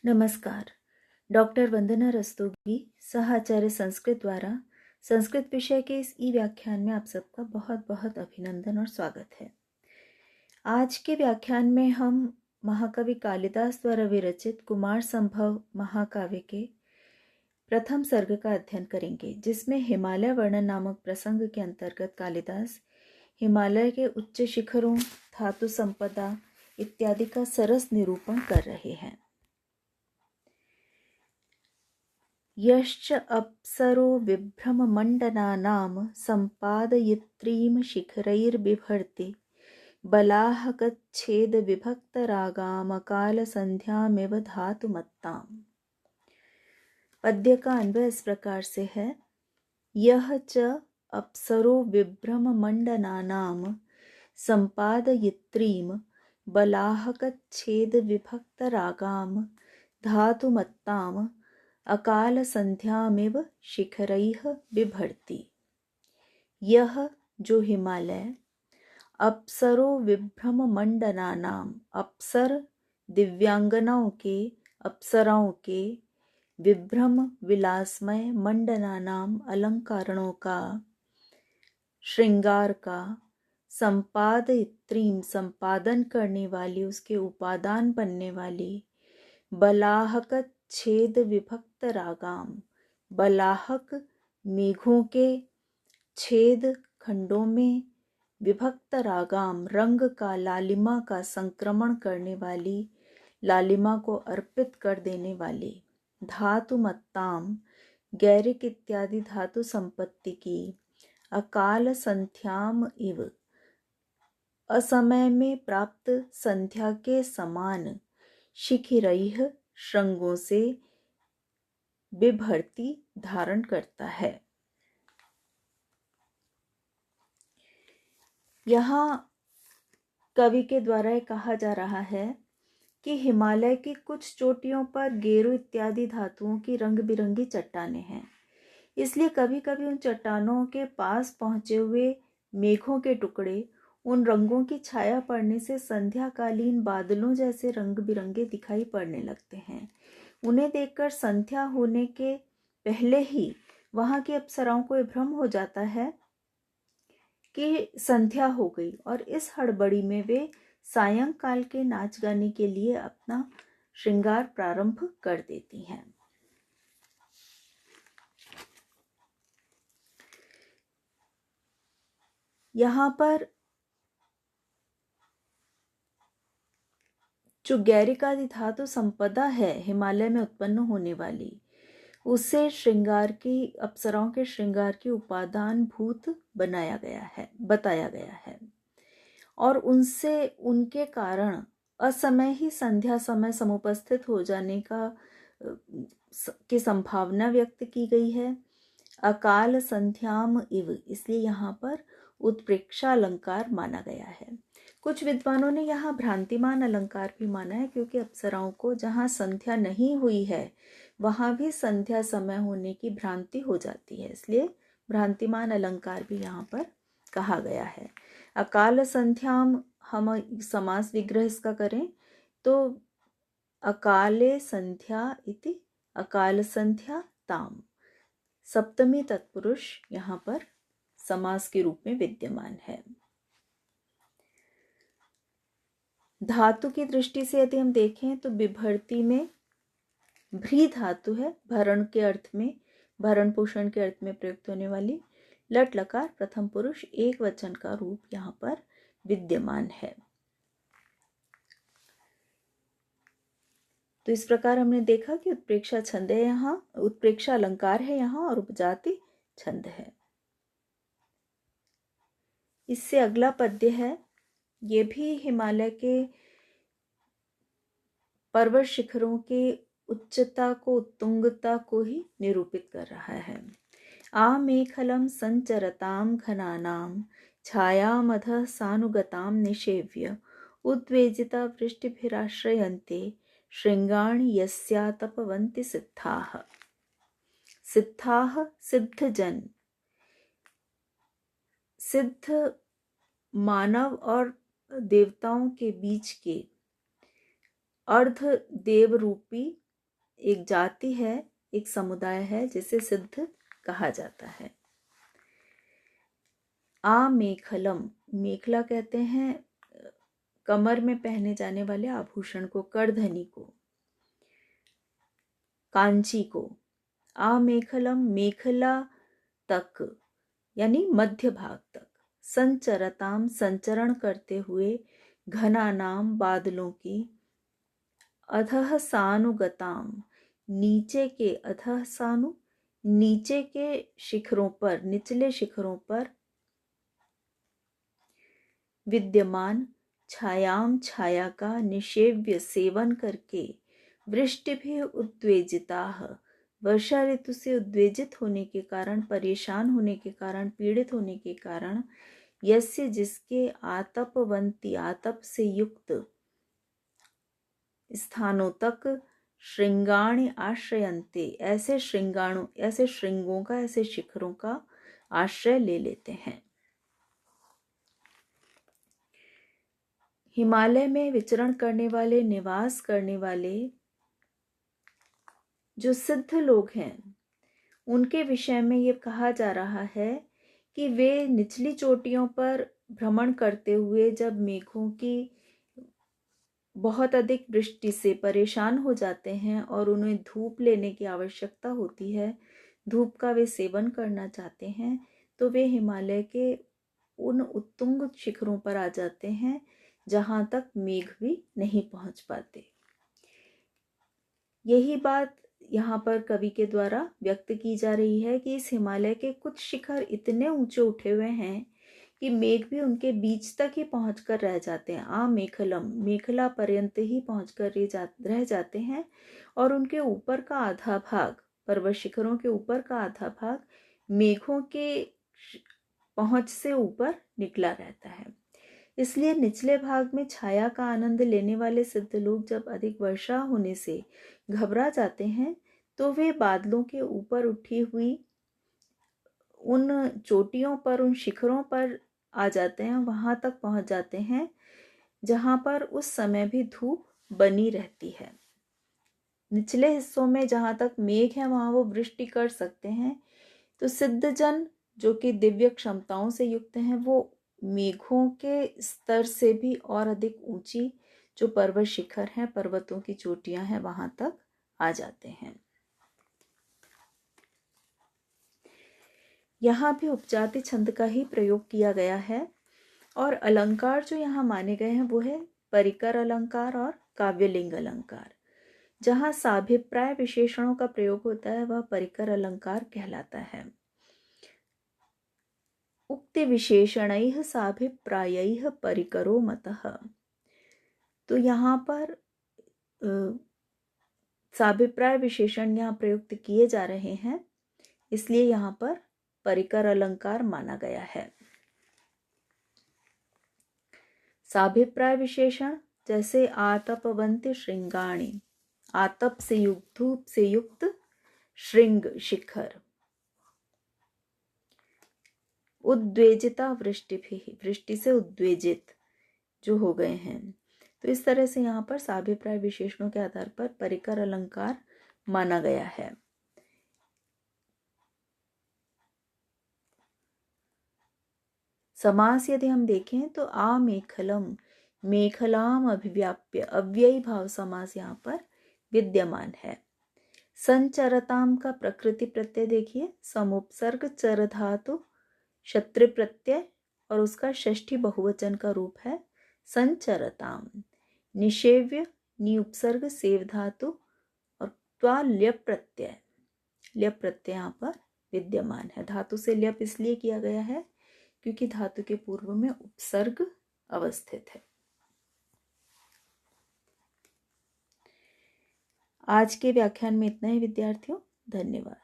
नमस्कार। डॉक्टर वंदना रस्तोगी, सहाचार्य संस्कृत द्वारा संस्कृत विषय के इस ई व्याख्यान में आप सबका बहुत बहुत अभिनंदन और स्वागत है। आज के व्याख्यान में हम महाकवि कालिदास द्वारा विरचित कुमार संभव महाकाव्य के प्रथम सर्ग का अध्ययन करेंगे, जिसमें हिमालय वर्णन नामक प्रसंग के अंतर्गत कालिदास हिमालय के उच्च शिखरों, धातु संपदा इत्यादि का सरस निरूपण कर रहे हैं। यश्च अप्सरो विभ्रममण्डनानां सम्पादयित्रीं शिखरैर्बिभर्ति बलाहकच्छेदविभक्तरागामकालसन्ध्यामिव धातुमत्ताम्। पद्य का अन्वय इस प्रकार से है। यह च अप्सरो विभ्रममण्डनानां सम्पादयित्रीं बलाहकच्छेदविभक्तरागां धातुमत्ताम् अकाल संध्यामिव शिखरैः बिभर्ति। यह जो हिमालय अप्सरो विभ्रम मंडनानाम, अप्सर दिव्यांगनाओं के, अप्सराओं के, विभ्रम विलासमय, मंडनानाम अलंकारणों का, श्रृंगार का, संपादयित्रीम संपादन करने वाली, उसके उपादान बनने वाली, बलाहक छेद विभक्त रागाम, बलाहक मेघों के छेद खंडों में, विभक्त रागाम रंग का, लालिमा का संक्रमण करने वाली, लालिमा को अर्पित कर देने वाली, धातु मत्ताम गैरिक इत्यादि धातु संपत्ति की, अकाल संध्याम इव असमय में प्राप्त संध्या के समान, शिखिरैः श्रृंगों से, बिभर्ति धारण करता है। यहाँ कवि के द्वारा कहा जा रहा है कि हिमालय की कुछ चोटियों पर गेरू इत्यादि धातुओं की रंग बिरंगी चट्टानें हैं। इसलिए कभी कभी उन चट्टानों के पास पहुंचे हुए मेघों के टुकड़े उन रंगों की छाया पड़ने से संध्याकालीन बादलों जैसे रंग बिरंगे दिखाई पड़ने लगते हैं। उन्हें देखकर संध्या होने के पहले ही वहां की अप्सराओं को यह भ्रम हो जाता है कि संध्या हो गई, और इस हड़बड़ी में वे सायंकाल के नाच गाने के लिए अपना श्रृंगार प्रारंभ कर देती हैं। यहाँ पर जो गैरिकादि धातु संपदा है हिमालय में उत्पन्न होने वाली, उसे श्रृंगार की, अप्सराओं के श्रृंगार की उपादान भूत बताया गया है और उनसे, उनके कारण असमय ही संध्या समय समुपस्थित हो जाने की संभावना व्यक्त की गई है। अकाल संध्याम इव, इसलिए यहाँ पर उत्प्रेक्षा अलंकार माना गया है। कुछ विद्वानों ने यहाँ भ्रांतिमान अलंकार भी माना है, क्योंकि अप्सराओं को जहाँ संध्या नहीं हुई है वहाँ भी संध्या समय होने की भ्रांति हो जाती है, इसलिए भ्रांतिमान अलंकार भी यहाँ पर कहा गया है। अकाल संध्याम, हम समास विग्रह इसका करें तो अकाले संध्या इति अकाल संध्या ताम, सप्तमी तत्पुरुष यहाँ पर समास के रूप में विद्यमान है। धातु की दृष्टि से यदि हम देखें तो बिभर्ति में भ्री धातु है, भरण के अर्थ में, भरण पोषण के अर्थ में प्रयुक्त होने वाली। लट लकार प्रथम पुरुष एक वचन का रूप यहाँ पर विद्यमान है। तो इस प्रकार हमने देखा कि उत्प्रेक्षा छंद है यहाँ, उत्प्रेक्षा अलंकार है यहाँ, और उपजाति छंद है। इससे अगला पद्य है, ये भी हिमालय के पर्वत शिखरों के उच्चता को, उत्तुंगता को ही निरूपित कर रहा है। आमेखलम संचरताम घनानाम छायामधः सानुगताम निषेव्य उद्वेजिता वृष्टिभिराश्रयन्ते श्रृंगाणि यस्या तपवन्ति सिद्धाः। सिद्धाः सिद्धजन, सिद्ध मानव और देवताओं के बीच के अर्ध देव रूपी एक जाति है, एक समुदाय है जिसे सिद्ध कहा जाता है। आमेखलम, मेखला कहते हैं कमर में पहने जाने वाले आभूषण को, करधनी को, कांची को। आमेखलम, मेखला तक यानी मध्य भाग तक। संचरताम, संचरण करते हुए, घनानाम, बादलों की। अधः सानुगताम, नीचे के, अधः सानु नीचे के शिखरों पर, निचले शिखरों पर। विद्यमान, छायाम, छाया का, निषेव्य, सेवन करके। वृष्टि भी उद्वेजिता, वर्षा ऋतु से उद्वेजित होने के कारण, परेशान होने के कारण, पीड़ित होने के कारण। यस्य, जिसके, आतपवंती, आतप से युक्त स्थानों तक। श्रृंगाणि आश्रयन्ते, ऐसे श्रृंगाणों, ऐसे श्रृंगों का, ऐसे शिखरों का आश्रय ले लेते हैं। हिमालय में विचरण करने वाले, निवास करने वाले जो सिद्ध लोग हैं, उनके विषय में ये कहा जा रहा है कि वे निचली चोटियों पर भ्रमण करते हुए जब मेघों की बहुत अधिक वृष्टि से परेशान हो जाते हैं और उन्हें धूप लेने की आवश्यकता होती है, धूप का वे सेवन करना चाहते हैं, तो वे हिमालय के उन उत्तुंग शिखरों पर आ जाते हैं जहां तक मेघ भी नहीं पहुंच पाते। यही बात यहाँ पर कवि के द्वारा व्यक्त की जा रही है कि इस हिमालय के कुछ शिखर इतने ऊंचे उठे हुए हैं कि मेघ भी उनके बीच तक ही पहुंचकर रह जाते हैं। मेखलम, मेखला पर्यंत ही पहुंचकर रह जाते हैं और उनके ऊपर का आधा भाग, पर्वत शिखरों के ऊपर का आधा भाग मेघों के पहुंच से ऊपर निकला रहता है। इसलिए निचले भाग में छाया का आनंद लेने वाले सिद्ध लोग जब अधिक वर्षा होने से घबरा जाते हैं तो वे बादलों के ऊपर उठी हुई उन चोटियों पर, उन शिखरों पर आ जाते हैं, वहां तक पहुंच जाते हैं जहां पर उस समय भी धूप बनी रहती है। निचले हिस्सों में जहां तक मेघ है वहां वो वृष्टि कर सकते हैं। तो सिद्ध जन जो कि दिव्य क्षमताओं से युक्त हैं, वो मेघों के स्तर से भी और अधिक ऊंची जो पर्वत शिखर हैं, पर्वतों की चोटियां हैं, वहां तक आ जाते हैं। यहाँ भी उपजाति छंद का ही प्रयोग किया गया है और अलंकार जो यहाँ माने गए हैं वो है परिकर अलंकार और काव्यलिंग अलंकार। जहाँ साभिप्राय विशेषणों का प्रयोग होता है वह परिकर अलंकार कहलाता है। उक्ति विशेषणैः साभिप्रायैः परिकरो मतः। तो यहाँ पर साभिप्राय विशेषण यहाँ प्रयुक्त किए जा रहे हैं, इसलिए यहाँ पर परिकर अलंकार माना गया है। साभिप्राय विशेषण जैसे आतपवंती श्रृंगाणि, आतप से युक्त, धूप से युक्त श्रृंग शिखर। उद्वेजिता वृष्टि भी, वृष्टि से उद्वेजित जो हो गए हैं। तो इस तरह से यहाँ पर साभिप्राय विशेषणों के आधार पर परिकर अलंकार माना गया है। समास यदि हम देखें तो आमेखलम, मेखलाम अभिव्याप्य, अव्ययी भाव समास यहाँ पर विद्यमान है। संचरताम का प्रकृति प्रत्यय देखिए, समुपसर्ग चर धातु क्षत्रि प्रत्यय और उसका षष्ठी बहुवचन का रूप है संचरताम। निषेव्य नि उपसर्ग सेव धातु और त्वा ल्यप प्रत्यय, ल्यप प्रत्यय यहाँ पर विद्यमान है। धातु से ल्यप इसलिए किया गया है क्योंकि धातु के पूर्व में उपसर्ग अवस्थित है। आज के व्याख्यान में इतना ही विद्यार्थियों, धन्यवाद।